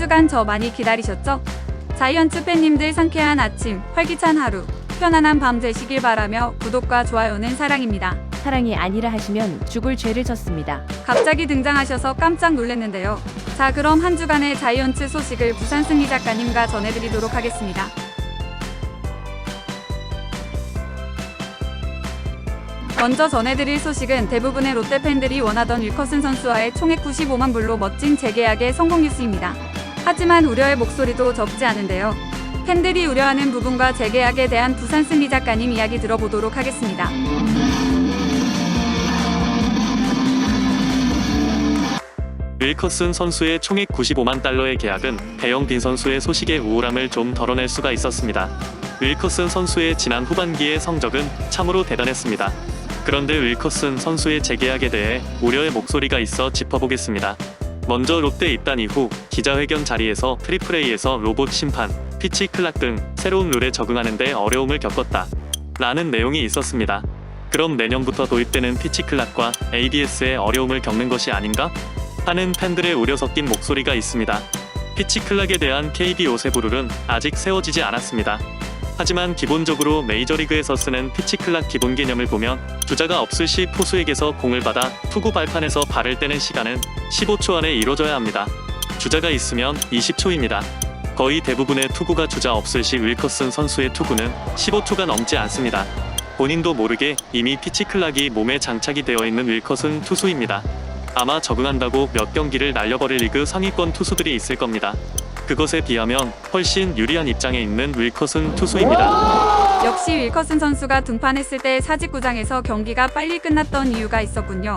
주간 저 많이 기다리셨죠? 자이언츠 팬님들 상쾌한 아침, 활기찬 하루, 편안한 밤 되시길 바라며 구독과 좋아요는 사랑입니다. 사랑이 아니라 하시면 죽을 죄를 졌습니다. 갑자기 등장하셔서 깜짝 놀랐는데요. 자, 그럼 한 주간의 자이언츠 소식을 부산 승리 작가님과 전해드리도록 하겠습니다. 먼저 전해드릴 소식은 대부분의 롯데 팬들이 원하던 윌커슨 선수와의 총액 95만 불로 멋진 재계약의 성공 뉴스입니다. 하지만 우려의 목소리도 적지 않은데요. 팬들이 우려하는 부분과 재계약에 대한 부산 승리 작가님 이야기 들어보도록 하겠습니다. 윌커슨 선수의 총액 95만 달러의 계약은 배영빈 선수의 소식의 우울함을 좀 덜어낼 수가 있었습니다. 윌커슨 선수의 지난 후반기의 성적은 참으로 대단했습니다. 그런데 윌커슨 선수의 재계약에 대해 우려의 목소리가 있어 짚어보겠습니다. 먼저 롯데 입단 이후 기자회견 자리에서 트리플 A에서 로봇 심판, 피치 클락 등 새로운 룰에 적응하는 데 어려움을 겪었다 라는 내용이 있었습니다. 그럼 내년부터 도입되는 피치 클락과 ABS에 어려움을 겪는 것이 아닌가? 하는 팬들의 우려 섞인 목소리가 있습니다. 피치 클락에 대한 KB 오세부 룰은 아직 세워지지 않았습니다. 하지만 기본적으로 메이저리그에서 쓰는 피치 클락 기본 개념을 보면 주자가 없을 시 포수에게서 공을 받아 투구 발판에서 발을 떼는 시간은 15초 안에 이루어져야 합니다. 주자가 있으면 20초입니다. 거의 대부분의 투구가 주자 없을 시 윌커슨 선수의 투구는 15초가 넘지 않습니다. 본인도 모르게 이미 피치 클락이 몸에 장착이 되어 있는 윌커슨 투수입니다. 아마 적응한다고 몇 경기를 날려버릴 리그 상위권 투수들이 있을 겁니다. 그것에 비하면 훨씬 유리한 입장에 있는 윌커슨 투수입니다. 역시 윌커슨 선수가 등판했을 때 사직구장에서 경기가 빨리 끝났던 이유가 있었군요.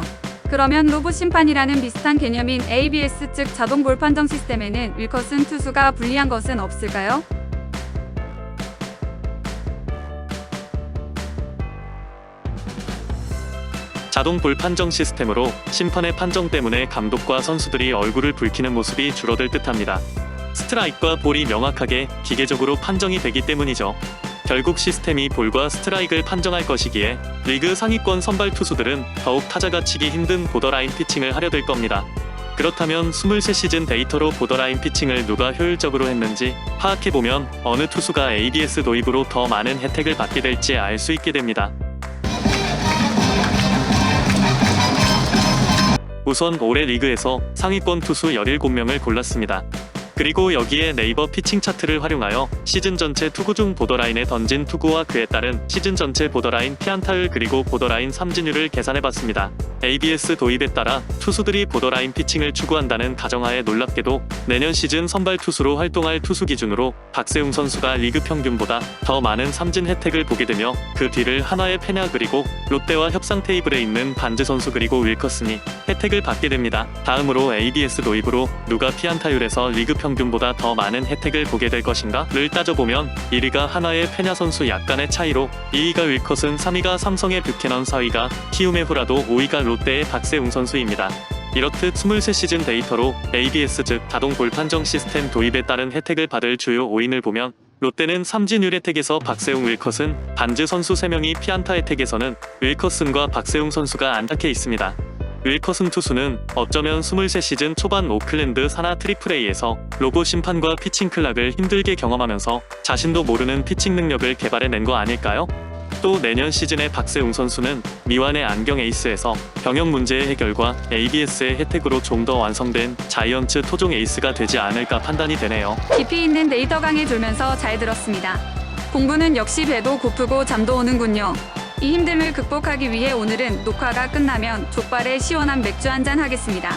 그러면 로봇 심판이라는 비슷한 개념인 ABS 즉 자동 볼 판정 시스템에는 윌커슨 투수가 불리한 것은 없을까요? 자동 볼 판정 시스템으로 심판의 판정 때문에 감독과 선수들이 얼굴을 붉히는 모습이 줄어들 듯합니다. 스트라이크와 볼이 명확하게 기계적으로 판정이 되기 때문이죠. 결국 시스템이 볼과 스트라이크를 판정할 것이기에 리그 상위권 선발 투수들은 더욱 타자가 치기 힘든 보더라인 피칭을 하려 될 겁니다. 그렇다면 23시즌 데이터로 보더라인 피칭을 누가 효율적으로 했는지 파악해보면 어느 투수가 ABS 도입으로 더 많은 혜택을 받게 될지 알 수 있게 됩니다. 우선 올해 리그에서 상위권 투수 17명을 골랐습니다. 그리고 여기에 네이버 피칭 차트를 활용하여 시즌 전체 투구 중 보더라인에 던진 투구와 그에 따른 시즌 전체 보더라인 피안타율 그리고 보더라인 삼진율을 계산해봤습니다. ABS 도입에 따라 투수들이 보더라인 피칭을 추구한다는 가정하에 놀랍게도 내년 시즌 선발 투수로 활동할 투수 기준으로 박세웅 선수가 리그 평균보다 더 많은 삼진 혜택을 보게 되며 그 뒤를 하나의 페냐 그리고 롯데와 협상 테이블에 있는 반즈 선수 그리고 윌커슨이 혜택을 받게 됩니다. 다음으로 ABS 도입으로 누가 피안타율에서 리그 평균보다 더 많은 혜택을 보게 될 것인가를 따져보면 1위가 하나의 페냐 선수 약간의 차이로 2위가 윌커슨, 3위가 삼성의 뷰캐넌, 4위가 키움의 후라도, 5위가 롯데의 박세웅 선수입니다. 이렇듯 23시즌 데이터로 ABS 즉 자동 볼 판정 시스템 도입에 따른 혜택을 받을 주요 5인을 보면 롯데는 삼진율 혜택에서 박세웅, 윌커슨, 반즈 선수 3명이 피안타 혜택에서는 윌커슨과 박세웅 선수가 안착해 있습니다. 윌커슨 투수는 어쩌면 23시즌 초반 오클랜드 산하 트리플 A에서 로봇 심판과 피칭 클락을 힘들게 경험하면서 자신도 모르는 피칭 능력을 개발해낸 거 아닐까요? 또 내년 시즌의 박세웅 선수는 미완의 안경 에이스에서 병역 문제의 해결과 ABS의 혜택으로 좀 더 완성된 자이언츠 토종 에이스가 되지 않을까 판단이 되네요. 깊이 있는 데이터 강의 돌면서 잘 들었습니다. 공부는 역시 배도 고프고 잠도 오는군요. 이 힘듦을 극복하기 위해 오늘은 녹화가 끝나면 족발에 시원한 맥주 한잔 하겠습니다.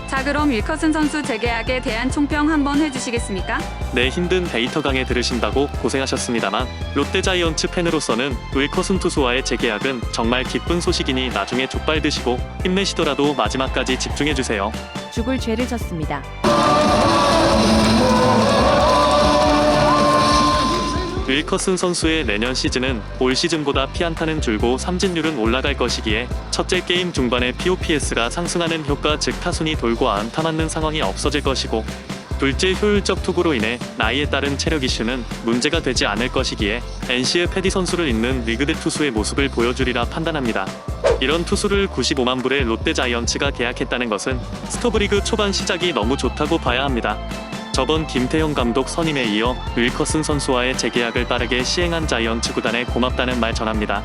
자, 그럼 윌커슨 선수 재계약에 대한 총평 한번 해주시겠습니까? 네, 힘든 데이터 강의 들으신다고 고생하셨습니다만 롯데 자이언츠 팬으로서는 윌커슨 투수와의 재계약은 정말 기쁜 소식이니 나중에 족발 드시고 힘내시더라도 마지막까지 집중해주세요. 죽을 죄를 졌습니다. 윌커슨 선수의 내년 시즌은 올 시즌보다 피안타는 줄고 삼진율은 올라갈 것이기에 첫째 게임 중반에 POPS가 상승하는 효과 즉 타순이 돌고 안타 맞는 상황이 없어질 것이고 둘째 효율적 투구로 인해 나이에 따른 체력 이슈는 문제가 되지 않을 것이기에 NC의 패디 선수를 잇는 리그대 투수의 모습을 보여주리라 판단합니다. 이런 투수를 95만 불에 롯데 자이언츠가 계약했다는 것은 스토브리그 초반 시작이 너무 좋다고 봐야 합니다. 저번 김태형 감독 선임에 이어 윌커슨 선수와의 재계약을 빠르게 시행한 자이언츠 구단에 고맙다는 말 전합니다.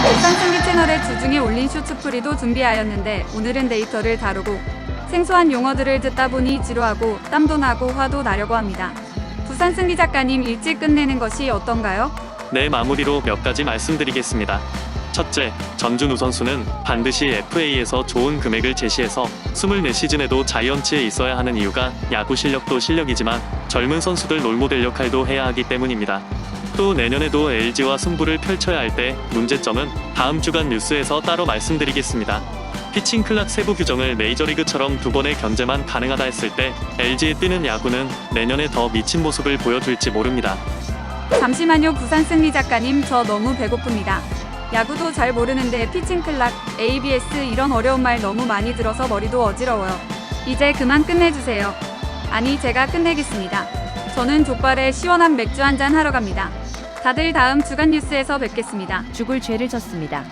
부산승리 채널의 주중에 올린 쇼츠풀이도 준비하였는데 오늘은 데이터를 다루고 생소한 용어들을 듣다 보니 지루하고 땀도 나고 화도 나려고 합니다. 부산승리 작가님 일찍 끝내는 것이 어떤가요? 네, 마무리로 몇 가지 말씀드리겠습니다. 첫째, 전준우 선수는 반드시 FA에서 좋은 금액을 제시해서 24시즌에도 자이언츠에 있어야 하는 이유가 야구 실력도 실력이지만 젊은 선수들 롤모델 역할도 해야 하기 때문입니다. 또 내년에도 LG와 승부를 펼쳐야 할 때 문제점은 다음 주간 뉴스에서 따로 말씀드리겠습니다. 피칭 클락 세부 규정을 메이저리그처럼 두 번의 견제만 가능하다 했을 때 LG에 뛰는 야구는 내년에 더 미친 모습을 보여줄지 모릅니다. 잠시만요. 부산승리 작가님, 저 너무 배고픕니다. 야구도 잘 모르는데 피칭 클락, ABS 이런 어려운 말 너무 많이 들어서 머리도 어지러워요. 이제 그만 끝내주세요. 아니, 제가 끝내겠습니다. 저는 족발에 시원한 맥주 한잔 하러 갑니다. 다들 다음 주간 뉴스에서 뵙겠습니다. 죽을 죄를 졌습니다.